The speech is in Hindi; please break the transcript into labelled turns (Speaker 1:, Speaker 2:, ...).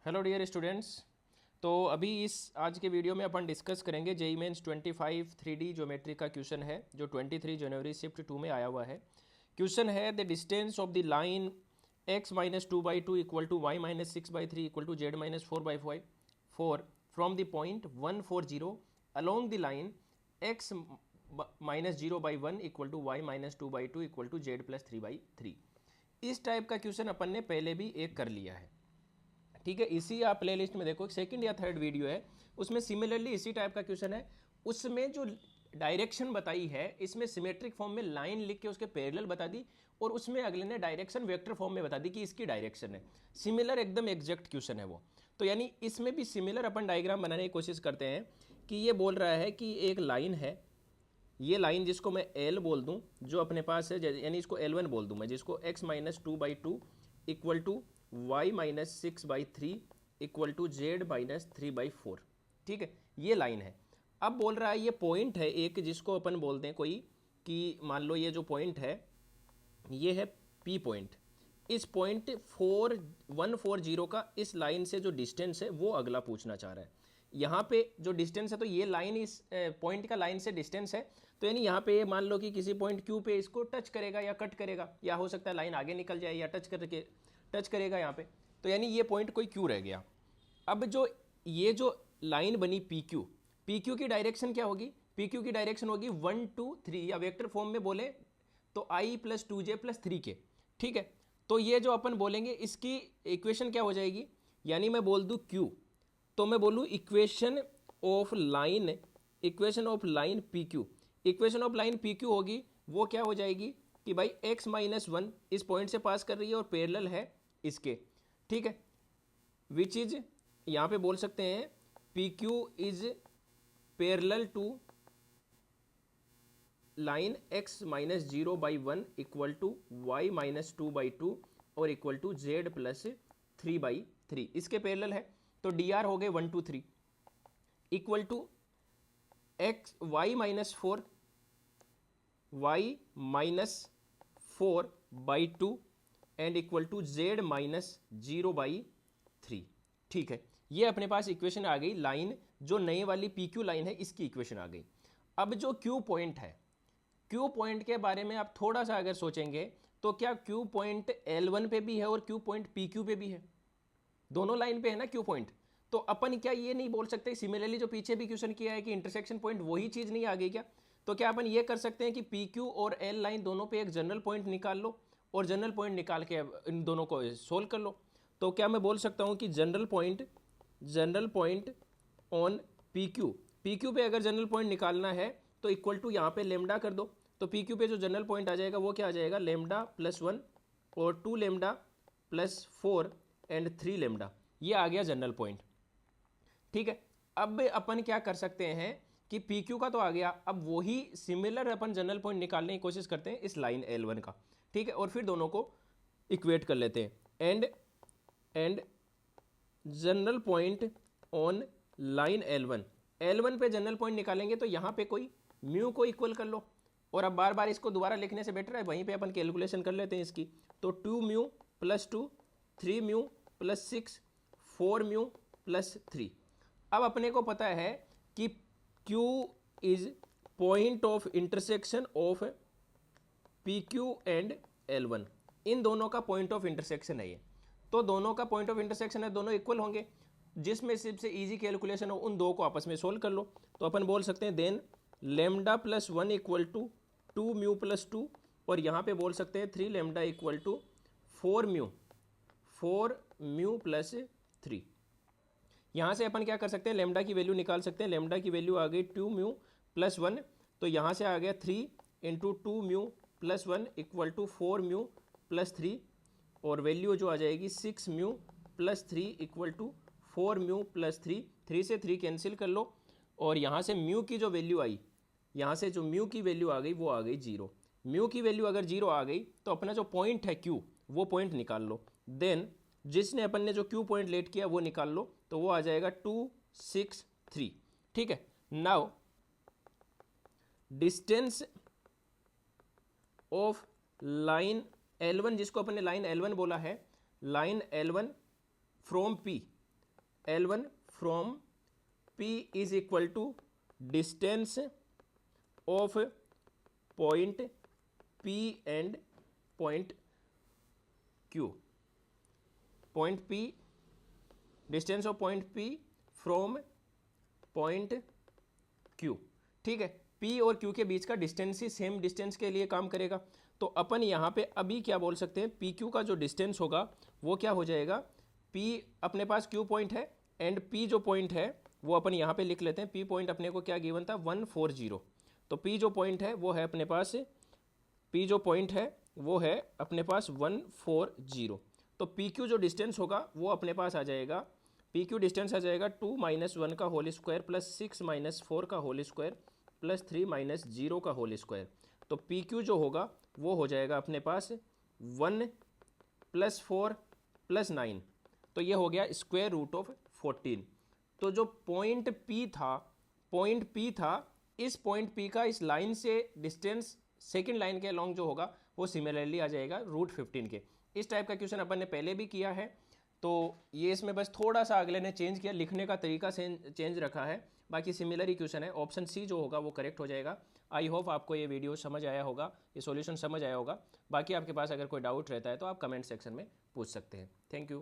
Speaker 1: Hello dear students. तो अभी इस आज के वीडियो में अपन डिस्कस करेंगे जेईई मेंस 25 3D ज्योमेट्री का क्वेश्चन है जो 23 जनवरी शिफ्ट 2 में आया हुआ है। क्वेश्चन है the distance of the line x minus 2/2 equal to y minus 6/3 equal to z minus 4/4 from the point 140 along the line x minus 0/1 equal to y minus 2/2 equal to z plus 3/3। इस टाइप का क्वेश्चन अपन ने पहले भी एक कर लिया है, ठीक है। इसी आप प्लेलिस्ट में देखो, सेकंड या थर्ड वीडियो है, उसमें सिमिलरली इसी टाइप का क्वेश्चन है। उसमें जो डायरेक्शन बताई है, इसमें सिमेट्रिक फॉर्म में लाइन लिख के उसके पैरेलल बता दी, और उसमें अगले ने डायरेक्शन वेक्टर फॉर्म में बता दी कि इसकी डायरेक्शन है। सिमिलर एकदम एग्जैक्ट क्वेश्चन है वो। तो यानी इसमें भी सिमिलर अपन डायग्राम बनाने की कोशिश करते हैं कि ये बोल रहा है कि एक लाइन है, ये लाइन जिसको मैं एल बोल दूं, जो अपने पास है, यानी इसको L1 बोल दूं मैं, जिसको x minus 2/2 equal to y minus 6/3 equal to z minus 3/4, ठीक है। ये लाइन है। अब बोल रहा है ये पॉइंट है एक, जिसको अपन बोलते हैं कोई, कि मान लो ये जो पॉइंट है ये है P पॉइंट। इस पॉइंट 140 का इस लाइन से जो डिस्टेंस है वो अगला पूछना चाह रहा है। यहाँ पे जो डिस्टेंस है, तो ये लाइन इस पॉइंट का लाइन से डिस्टेंस है, तो यानी यहाँ पे मान लो कि किसी पॉइंट Q पे इसको टच करेगा या कट करेगा, या हो सकता है लाइन आगे निकल जाए या टच करेगा यहाँ पे, तो यानी ये पॉइंट कोई Q रह गया। अब जो ये जो लाइन बनी PQ की डायरेक्शन क्या होगी? PQ की डायरेक्शन होगी 1 2 3, या वेक्टर फॉर्म में बोले तो i प्लस 2j प्लस 3 के, ठीक है। तो ये जो अपन बोलेंगे इसकी इक्वेशन क्या हो जाएगी? यानी मैं बोल दूँ Q, तो मैं बोलूँ equation of line PQ। Equation of line PQ होगी, वो क्या हो जाएगी कि भाई x माइनस 1 इस पॉइंट से पास कर रही है और पैरेलल है इसके, ठीक है। विच इज, यहाँ पे बोल सकते हैं PQ is parallel to line x minus 0/1 equal to y minus 2/2 और इक्वल टू z प्लस 3/3, इसके पैरेलल है। तो dr हो गए 1 2 3 equal to y minus 4/2 and equal to z minus 0/3, ठीक है। ये अपने पास इक्वेशन आ गई, लाइन जो नई वाली PQ लाइन है इसकी इक्वेशन आ गई। अब जो Q पॉइंट है, Q पॉइंट के बारे में आप थोड़ा सा अगर सोचेंगे तो क्या Q पॉइंट L1 पे भी है और Q पॉइंट PQ पे भी है? दोनों लाइन पे है ना Q पॉइंट। तो अपन क्या ये नहीं बोल सकते सिमिलरली जो पीछे भी क्वेश्चन किया है कि इंटरसेक्शन पॉइंट वही चीज़ नहीं आ गई क्या? तो क्या अपन ये कर सकते हैं कि PQ और L लाइन दोनों पे एक जनरल पॉइंट निकाल लो और जनरल पॉइंट निकाल के इन दोनों को सोल्व कर लो। तो क्या मैं बोल सकता हूँ कि जनरल पॉइंट ऑन PQ पे अगर जनरल पॉइंट निकालना है तो इक्वल टू यहाँ पे लेमडा कर दो। तो PQ पे जो जनरल पॉइंट आ जाएगा वो क्या आ जाएगा? लेमडा प्लस 1 और 2 लेमडा प्लस 4 एंड 3 लेमडा, ये आ गया जनरल पॉइंट, ठीक है। अब अपन क्या कर सकते हैं कि PQ का तो आ गया, अब वही सिमिलर अपन जनरल पॉइंट निकालने की कोशिश करते हैं इस लाइन L1 का, ठीक है, और फिर दोनों को इक्वेट कर लेते हैं। And general point on line L1 पे जनरल पॉइंट निकालेंगे तो यहाँ पे कोई म्यू को इक्वल कर लो, और अब बार बार इसको दोबारा लिखने से बेटर है वहीं पे अपन कैलकुलेशन कर लेते हैं इसकी। तो 2 mu plus 2, 3 mu plus 6, 4 mu plus 3। अब अपने को पता है कि Q is point of intersection of PQ and L1, इन दोनों का पॉइंट ऑफ इंटरसेक्शन है ये। तो दोनों का पॉइंट ऑफ इंटरसेक्शन है, दोनों इक्वल होंगे, जिसमें सबसे इजी कैलकुलेशन हो उन दो को आपस में सोल्व कर लो। तो अपन बोल सकते हैं then lambda plus 1 equal to 2 mu plus 2, और यहाँ पे बोल सकते हैं 3 lambda equal to 4 mu plus 3। यहाँ से अपन क्या कर सकते हैं, लेमडा की वैल्यू निकाल सकते हैं। लेमडा की वैल्यू आ गई 2 म्यू प्लस 1, तो यहाँ से आ गया 3 into 2 mu plus 1 equal to 4 mu plus 3, और वैल्यू जो आ जाएगी 6 mu plus 3 equal to 4 mu plus 3 से 3 कैंसिल कर लो, और यहाँ से म्यू की जो वैल्यू आई, यहाँ से जो म्यू की वैल्यू आ गई वो आ गई 0। म्यू की वैल्यू अगर 0 आ गई तो अपना जो पॉइंट है Q, वो पॉइंट निकाल लो। देन जिसने अपन ने जो Q पॉइंट लेट किया वो निकाल लो, तो वो आ जाएगा 2 6 3, ठीक है। Now distance of line L1, जिसको अपन ने लाइन L1 बोला है, line L1 from P, L1 from P is equal to distance of point P and point Q। Point P, distance of point P from point Q। ठीक है, P और Q के बीच का डिस्टेंस ही सेम डिस्टेंस के लिए काम करेगा। तो अपन यहाँ पे अभी क्या बोल सकते हैं, PQ का जो डिस्टेंस होगा वो क्या हो जाएगा, P अपने पास Q पॉइंट है एंड P जो पॉइंट है वो अपन यहाँ पे लिख लेते हैं। P पॉइंट अपने को क्या गिवन था, 140। तो P जो पॉइंट है वो है अपने पास, P जो पॉइंट है वो है अपने पास 140। तो PQ जो डिस्टेंस होगा वो अपने पास आ जाएगा, PQ डिस्टेंस आ जाएगा 2 - 1 का होल स्क्वायर प्लस 6 - 4 का होल स्क्वायर प्लस 3 - 0 का होल स्क्वायर। तो PQ जो होगा वो हो जाएगा अपने पास 1 + 4 + 9। तो ये हो गया स्क्वायर रूट ऑफ 14। तो जो पॉइंट P था, इस पॉइंट P का इस लाइन से डिस्टेंस सेकेंड लाइन के अलॉन्ग जो होगा वो सिमिलरली आ जाएगा √15 के। इस टाइप का क्वेश्चन अपन ने पहले भी किया है। तो ये इसमें बस थोड़ा सा अगले ने चेंज किया, लिखने का तरीका चेंज रखा है, बाकी सिमिलर ही क्वेश्चन है। ऑप्शन सी जो होगा वो करेक्ट हो जाएगा। आई होप आपको ये वीडियो समझ आया होगा, ये सॉल्यूशन समझ आया होगा। बाकी आपके पास अगर कोई डाउट रहता है तो आप कमेंट सेक्शन में पूछ सकते हैं। Thank you.